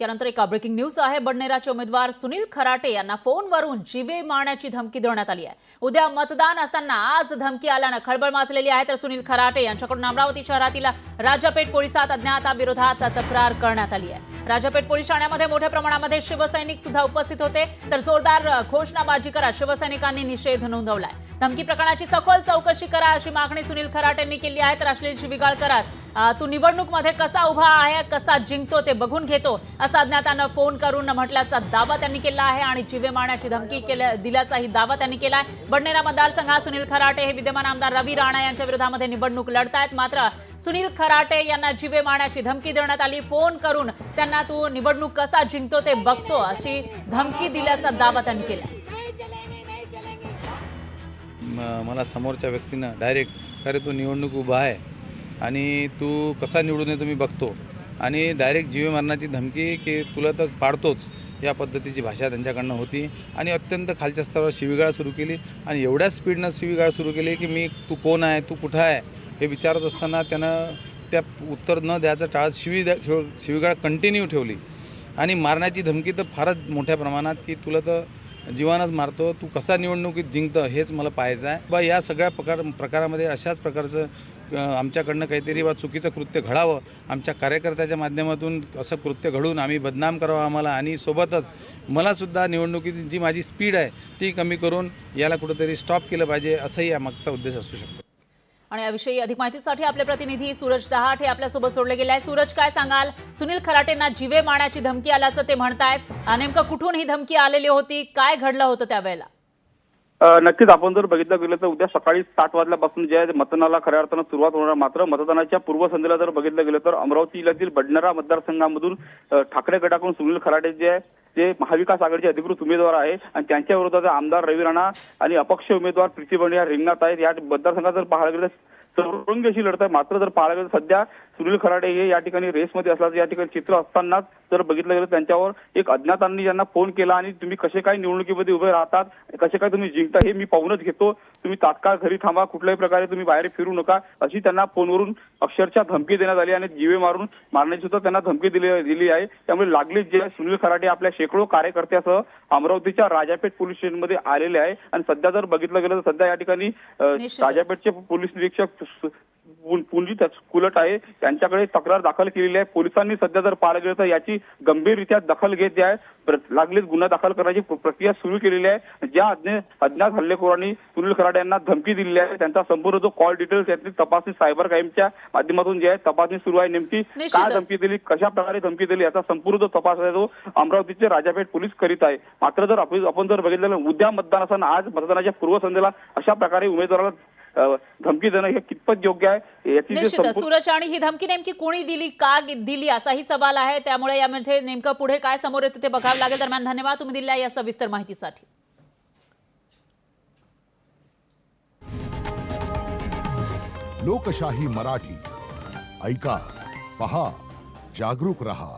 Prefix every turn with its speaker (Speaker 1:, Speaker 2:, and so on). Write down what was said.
Speaker 1: यानंतर एक breaking news आहे। बडनेराचे उमेदवार सुनील खराटे यांना फोनवरून जीवे मारण्याची धमकी देण्यात आली आहे। उद्या मतदान असताना आज धमकी आल्याने खळबळ माजलेली आहे। तर सुनील खराटे यांच्याकडून अमरावती शहरातील राजापेठ पोलिसात अज्ञाताविरोधात तक्रार करण्यात आली आहे। राजापेठ पोलीस ठाण्यामध्ये मोठ्या प्रमाणामध्ये शिवसैनिक सुद्धा उपस्थित होते। तर जोरदार घोषणाबाजी करत शिवसैनिकांनी निषेध नोंदवलाय। धमकी प्रकरणाची सखोल चौकशी करा अशी मागणी सुनील खराटेंनी केली आहे। तर अश्लील शिवीगाळ करत तू निवडणूक मध्ये कसा उभा आहे, कसा जिंकतो ते बघून घेतो असा अज्ञातानं फोन करून म्हटल्याचा दावा त्यांनी केला आहे आणि जीवे मारण्याची धमकी दिल्याचाही दावा त्यांनी केला आहे। बडनेरा मतदारसंघात सुनील खराटे हे विद्यमान आमदार रवी राणा यांच्या विरोधामध्ये निवडणूक लढतायत। मात्र सुनील खराटे यांना जीवे मारण्याची धमकी देण्यात आली। फोन करून त्यांना तू निवडणूक कसा जिंकतो ते बघतो अशी धमकी दिल्याचा दावा त्यांनी केला।
Speaker 2: मला समोरच्या व्यक्तीनं डायरेक्ट अरे तू निवडणूक उभा आहे आणि तू कसा निवडून येतो मी बघतो आणि डायरेक्ट जीवे मारण्याची धमकी की तुला तर पाडतोच या पद्धतीची भाषा त्यांच्याकडनं होती आणि अत्यंत खालच्या स्तरावर शिवीगाळ सुरू केली आणि एवढ्या स्पीडनं शिवीगाळ सुरू केली की मी तू कोण आहे, तू कुठं आहे हे विचारत असताना त्यानं त्या उत्तर न द्यायचं टाळत शिवीगाळ कंटिन्यू ठेवली आणि मारण्याची धमकी तर फारच मोठ्या प्रमाणात की तुला तर जीवानच मारतो, तू कसा निवडणुकीत जिंकतं हेच मला पाहायचं आहे बा। या सगळ्या प्रकारामध्ये अशाच प्रकारचं आमच्याकडनं काहीतरी बा चुकीचं कृत्य घडावं, आमच्या कार्यकर्त्याच्या माध्यमातून असं कृत्य घडून आम्ही बदनाम करावं आम्हाला आणि सोबतच मलासुद्धा निवडणुकीत जी माझी स्पीड आहे ती कमी करून याला कुठंतरी स्टॉप केलं पाहिजे असंही यामागचा उद्देश असू शकतो।
Speaker 1: आणि याविषयी अधिक माहितीसाठी आपले प्रतिनिधी सूरज दहाट हे आपल्यासोबत जोडले गेले आहे। सूरज, काय सांगाल? सुनील खराटेंना जीवे मारण्याची धमकी आल्याचं ते म्हणतायत, नेमकं कुठून ही धमकी आलेली होती, काय घडलं होतं त्यावेळेला?
Speaker 3: नक्कीच आपण जर बघितलं गेलं तर उद्या सकाळी 7 वाजल्यापासून जे आहे मतदानाला खऱ्या अर्थानं सुरुवात होणार। मात्र मतदानाच्या पूर्वसंध्येला जर बघितलं गेलं तर अमरावती जिल्ह्यातील बडनेरा मतदारसंघामधून ठाकरे गटाकडून सुनील खराटे जे आहे ते महाविकास आघाडीचे अधिकृत उमेदवार आहे आणि त्यांच्या विरोधात आमदार रवी राणा आणि अपक्ष उमेदवार प्रीती बंड या रिंगणात आहेत। या मतदारसंघात जर पाहायला गेलं चौरंगी अशी लढत आहे। मात्र जर पाहायला गेलं सध्या सुनील खराटे हे या ठिकाणी रेसमध्ये असल्याचं या ठिकाणी चित्र असतानाच जर बघितलं गेलं त्यांच्यावर एक अज्ञातांनी ज्यांना फोन केला आणि तुम्ही कसे काय निवडणुकीमध्ये उभे राहतात, कसे काय तुम्ही जिंकता हे मी पाहूनच घेतो, तुम्ही तात्काळ घरी थांबा, कुठल्याही प्रकारे तुम्ही बाहेर फिरू नका अशी त्यांना फोनवरून अक्षरशः धमकी देण्यात आली आणि जीवे मारण्याची सुद्धा त्यांना धमकी दिली आहे। त्यामुळे लागलीच जे सुनील खराटे आपल्या शेकडो कार्यकर्त्यासह अमरावतीच्या राजापेठ पोलीस स्टेशनमध्ये आलेले आहे आणि सध्या जर बघितलं गेलं तर सध्या या ठिकाणी राजापेठचे पोलीस निरीक्षक पुंजित कुलट आहे त्यांच्याकडे तक्रार दाखल केलेली आहे। पोलिसांनी सध्या जर पाहायला गेलं तर याची गंभीररित्या दखल घेत आहे, लागलीच गुन्हा दाखल करण्याची प्रक्रिया सुरू केलेली आहे। ज्या अज्ञात हल्लेखोरांनी सुनील खराटे यांना धमकी दिलेली आहे त्यांचा संपूर्ण जो कॉल डिटेल्स यातली तपासणी सायबर क्राईमच्या माध्यमातून जी आहे तपासणी सुरू आहे। नेमकी काय धमकी दिली, कशा प्रकारे धमकी दिली याचा संपूर्ण जो तपास आहे तो अमरावतीचे राजापेठ पोलीस करीत आहे। मात्र जर आपण जर बघितलं उद्या मतदान असताना आज मतदानाच्या पूर्वसंध्येला अशा प्रकारे उमेदवाराला धमकी देणं हे कितपत योग्य आहे याची
Speaker 1: सूरज, आणि ही धमकी नेमकी कोणी दिली, का दिली असाही सवाल आहे। त्यामुळे यामध्ये नेमकं पुढे काय समोर येतं ते बघावं लागेल। दरम्यान धन्यवाद तुम्ही दिलेल्या या सविस्तर माहितीसाठी।
Speaker 4: लोकशाही मराठी ऐका, पहा, जागरूक रहा।